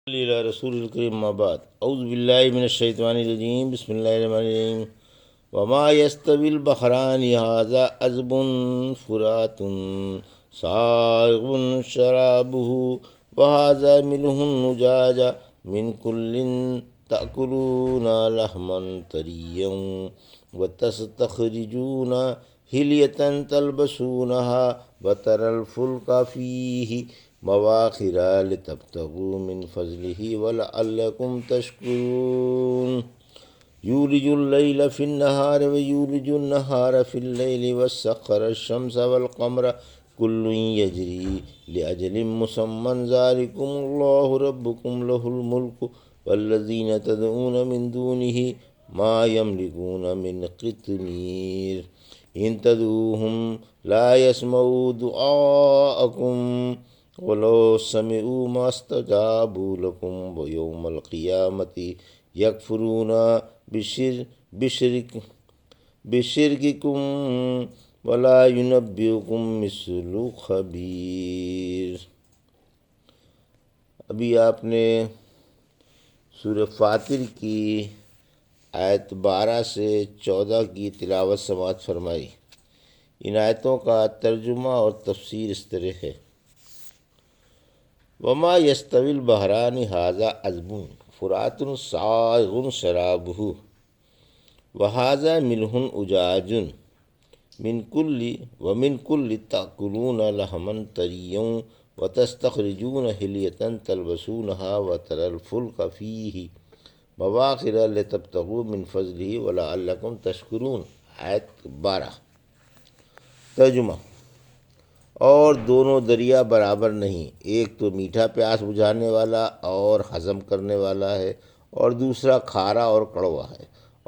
علی رسول الکریم ما بعد اعوذ باللہ من الشیطان الرجیم بسم اللہ الرحمن الرحیم وما يستوي البحران هذا عذب فرات سائغ شرابه وهذا ملح نجاج من كل تأكلون لحما طريا وتستخرجون حلية تلبسونها وترى الفلك فيه مواخر لتبتغوا من فضله ولعلكم تشكرون یولج اللیل فی النہار ویولج النہار فی اللیل وسخر الشمس والقمر کل یجری لأجل مسمى ذلکم اللہ ربکم لہ الملک والذین تدعون من دونه ما یملکون من قطمیر ان تدعوهم لا يسمعوا دعاءکم ولو سمعوا ما استجابوا لكم ويوم القيامة يكفرون بشرككم ولا ينبئكم مثل خبیر۔ ابھی آپ نے سورہ فاطر کی آیت 12 سے 14 کی تلاوت سماعت فرمائی۔ ان آیتوں کا ترجمہ اور تفسیر اس طرح ہے: وما یستوی البحران ھذا عذب فرات سائغ شرابہ وھذا ملح اجاج من کل تأکلون لحما طریا وتستخرجون حلیة تلبسونها وترى الفلك فیہ مواخر لتبتغوا من فضلہ ولعلکم تشکرون۔ آیت 12۔ ترجمہ: اور دونوں دریا برابر نہیں، ایک تو میٹھا پیاس بجھانے والا اور ہضم کرنے والا ہے، اور دوسرا کھارا اور کڑوا ہے،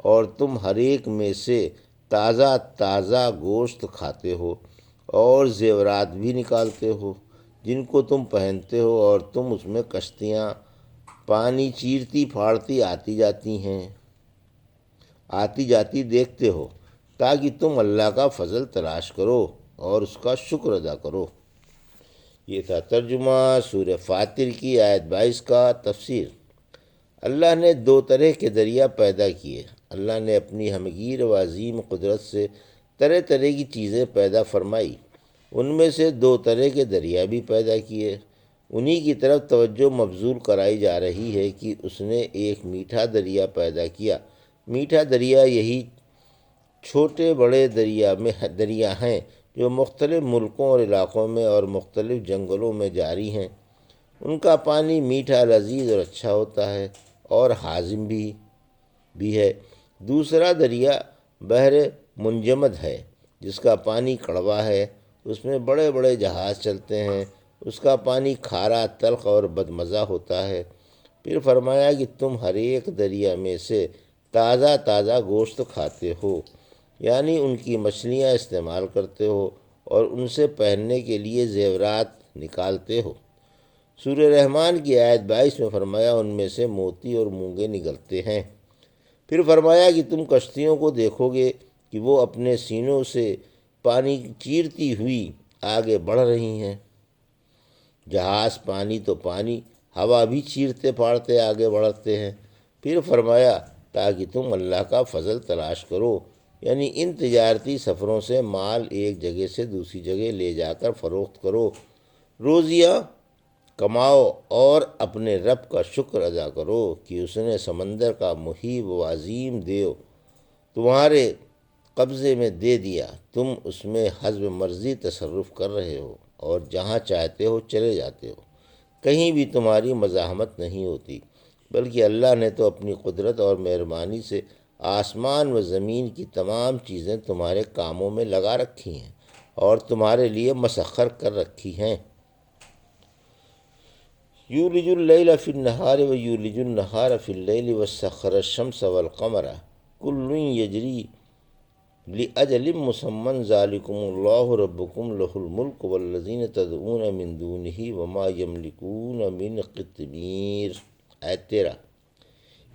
اور تم ہر ایک میں سے تازہ تازہ گوشت کھاتے ہو اور زیورات بھی نکالتے ہو جن کو تم پہنتے ہو، اور تم اس میں کشتیاں پانی چیرتی پھاڑتی آتی جاتی دیکھتے ہو تاکہ تم اللہ کا فضل تلاش کرو اور اس کا شکر ادا کرو۔ یہ تھا ترجمہ سورہ فاطر کی آیت 22 کا تفسیر۔ اللہ نے دو طرح کے دریا پیدا کیے۔ اللہ نے اپنی ہمگیر و عظیم قدرت سے طرح طرح کی چیزیں پیدا فرمائی، ان میں سے دو طرح کے دریا بھی پیدا کیے۔ انہی کی طرف توجہ مبذول کرائی جا رہی ہے کہ اس نے ایک میٹھا دریا پیدا کیا۔ میٹھا دریا یہی چھوٹے بڑے دریا ہیں جو مختلف ملکوں اور علاقوں میں اور مختلف جنگلوں میں جاری ہیں۔ ان کا پانی میٹھا، لذیذ اور اچھا ہوتا ہے اور ہاضم بھی ہے۔ دوسرا دریا بحر منجمد ہے جس کا پانی کڑوا ہے، اس میں بڑے بڑے جہاز چلتے ہیں، اس کا پانی کھارا، تلخ اور بدمزہ ہوتا ہے۔ پھر فرمایا کہ تم ہر ایک دریا میں سے تازہ تازہ گوشت کھاتے ہو، یعنی ان کی مچھلیاں استعمال کرتے ہو اور ان سے پہننے کے لیے زیورات نکالتے ہو۔ سورہ رحمان کی آیت 22 میں فرمایا ان میں سے موتی اور مونگے نکلتے ہیں۔ پھر فرمایا کہ تم کشتیوں کو دیکھو گے کہ وہ اپنے سینوں سے پانی چیرتی ہوئی آگے بڑھ رہی ہیں۔ جہاز پانی تو پانی، ہوا بھی چیرتے پھاڑتے آگے بڑھتے ہیں۔ پھر فرمایا تاکہ تم اللہ کا فضل تلاش کرو، یعنی ان تجارتی سفروں سے مال ایک جگہ سے دوسری جگہ لے جا کر فروخت کرو، روزیاں کماؤ اور اپنے رب کا شکر ادا کرو کہ اس نے سمندر کا محیط و عظیم دیو تمہارے قبضے میں دے دیا، تم اس میں حسب مرضی تصرف کر رہے ہو اور جہاں چاہتے ہو چلے جاتے ہو، کہیں بھی تمہاری مزاحمت نہیں ہوتی، بلکہ اللہ نے تو اپنی قدرت اور مہربانی سے آسمان و زمین کی تمام چیزیں تمہارے کاموں میں لگا رکھی ہیں اور تمہارے لیے مسخر کر رکھی ہیں۔ یولج اللیل فی النہار ویولج النہار فی اللیل وسخر الشمس والقمر کل یجری لأجل مسمى ذلکم اللہ ربکم لہ الملک والذین تدعون من دونہ وما یملکون من قطمیر۔ آیت 13۔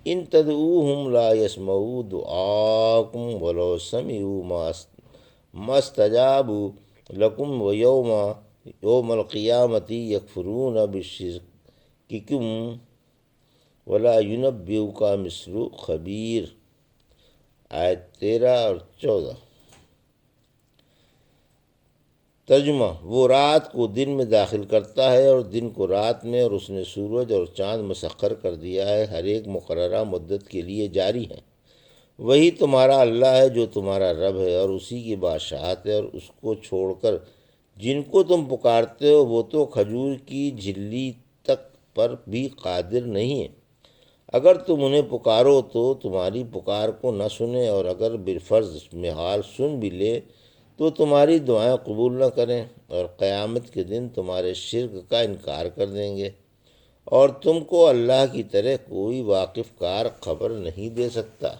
ان تدعوهم لا يسمعوا دعاءكم ولو سمعوا ما استجابوا لكم ويوم القيامة يكفرون بشرككم ولا ينبئك مثل خبیر، آیت 13 اور 14۔ ترجمہ: وہ رات کو دن میں داخل کرتا ہے اور دن کو رات میں، اور اس نے سورج اور چاند مسخر کر دیا ہے، ہر ایک مقررہ مدت کے لیے جاری ہے۔ وہی تمہارا اللہ ہے جو تمہارا رب ہے، اور اسی کی بادشاہت ہے، اور اس کو چھوڑ کر جن کو تم پکارتے ہو وہ تو کھجور کی جھلی تک پر بھی قادر نہیں ہے۔ اگر تم انہیں پکارو تو تمہاری پکار کو نہ سنیں، اور اگر بالفرض محال سن بھی لے تو تمہاری دعائیں قبول نہ کریں، اور قیامت کے دن تمہارے شرک کا انکار کر دیں گے، اور تم کو اللہ کی طرح کوئی واقف کار خبر نہیں دے سکتا۔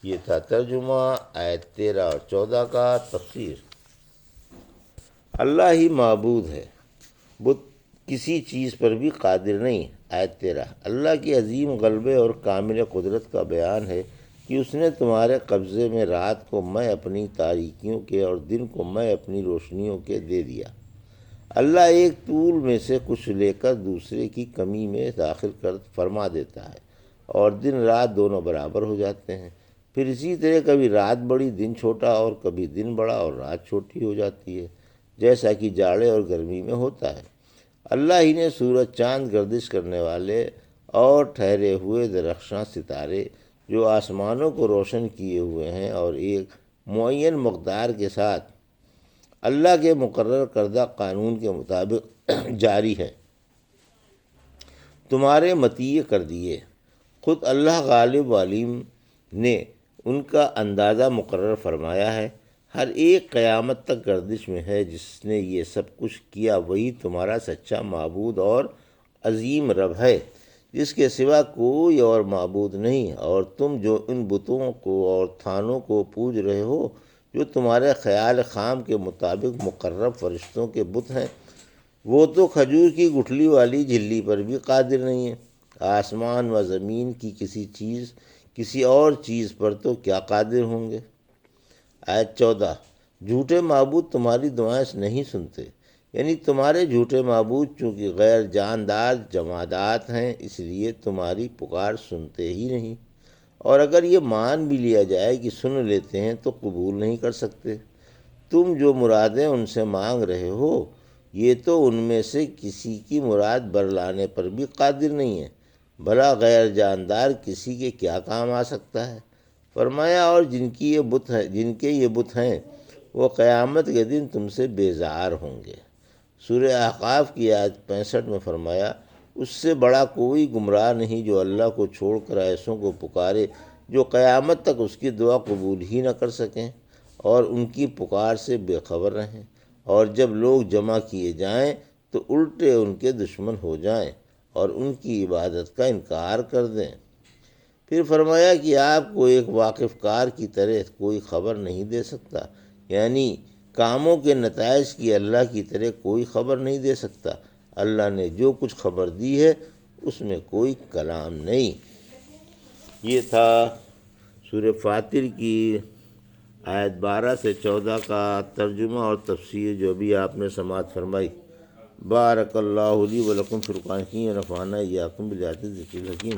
یہ تھا ترجمہ آیت 13 اور 14 کا۔ تفسیر: اللہ ہی معبود ہے، بت کسی چیز پر بھی قادر نہیں۔ آیت 13 اللہ کی عظیم غلبے اور کامل قدرت کا بیان ہے کہ اس نے تمہارے قبضے میں رات کو میں اپنی تاریکیوں کے اور دن کو میں اپنی روشنیوں کے دے دیا۔ اللہ ایک طول میں سے کچھ لے کر دوسرے کی کمی میں داخل کر فرما دیتا ہے، اور دن رات دونوں برابر ہو جاتے ہیں۔ پھر اسی طرح کبھی رات بڑی دن چھوٹا، اور کبھی دن بڑا اور رات چھوٹی ہو جاتی ہے، جیسا کہ جاڑے اور گرمی میں ہوتا ہے۔ اللہ ہی نے سورج، چاند، گردش کرنے والے اور ٹھہرے ہوئے درخشاں ستارے جو آسمانوں کو روشن کیے ہوئے ہیں اور ایک معین مقدار کے ساتھ اللہ کے مقرر کردہ قانون کے مطابق جاری ہے، تمہارے مطیع کر دیے۔ خود اللہ غالب علیم نے ان کا اندازہ مقرر فرمایا ہے۔ ہر ایک قیامت تک گردش میں ہے۔ جس نے یہ سب کچھ کیا وہی تمہارا سچا معبود اور عظیم رب ہے، جس کے سوا کوئی اور معبود نہیں۔ اور تم جو ان بتوں کو اور تھانوں کو پوج رہے ہو جو تمہارے خیال خام کے مطابق مقرب فرشتوں کے بت ہیں، وہ تو کھجور کی گٹھلی والی جھلی پر بھی قادر نہیں ہے۔ آسمان و زمین کی کسی اور چیز پر تو کیا قادر ہوں گے۔ آیت 14 جھوٹے معبود تمہاری دعائیں نہیں سنتے، یعنی تمہارے جھوٹے معبود چونکہ غیر جاندار جمادات ہیں، اس لیے تمہاری پکار سنتے ہی نہیں، اور اگر یہ مان بھی لیا جائے کہ سن لیتے ہیں تو قبول نہیں کر سکتے۔ تم جو مرادیں ان سے مانگ رہے ہو یہ تو ان میں سے کسی کی مراد برلانے پر بھی قادر نہیں ہے، بھلا غیر جاندار کسی کے کیا کام آ سکتا ہے۔ فرمایا اور جن کے یہ بت ہیں وہ قیامت کے دن تم سے بیزار ہوں گے۔ سورہ احقاف کی آیت 65 میں فرمایا اس سے بڑا کوئی گمراہ نہیں جو اللہ کو چھوڑ کر ایسوں کو پکارے جو قیامت تک اس کی دعا قبول ہی نہ کر سکیں اور ان کی پکار سے بے خبر رہیں، اور جب لوگ جمع کیے جائیں تو الٹے ان کے دشمن ہو جائیں اور ان کی عبادت کا انکار کر دیں۔ پھر فرمایا کہ آپ کو ایک واقف کار کی طرح کوئی خبر نہیں دے سکتا، یعنی کاموں کے نتائج کی اللہ کی طرح کوئی خبر نہیں دے سکتا۔ اللہ نے جو کچھ خبر دی ہے اس میں کوئی کلام نہیں۔ یہ تھا سورہ فاطر کی آیت 12 سے 14 کا ترجمہ اور تفسیر جو بھی آپ نے سماعت فرمائی۔ بارک اللہ لی و لکم فی القرآن الحکیم ونفعنا وإیاکم بالآیات الذکر الحکیم۔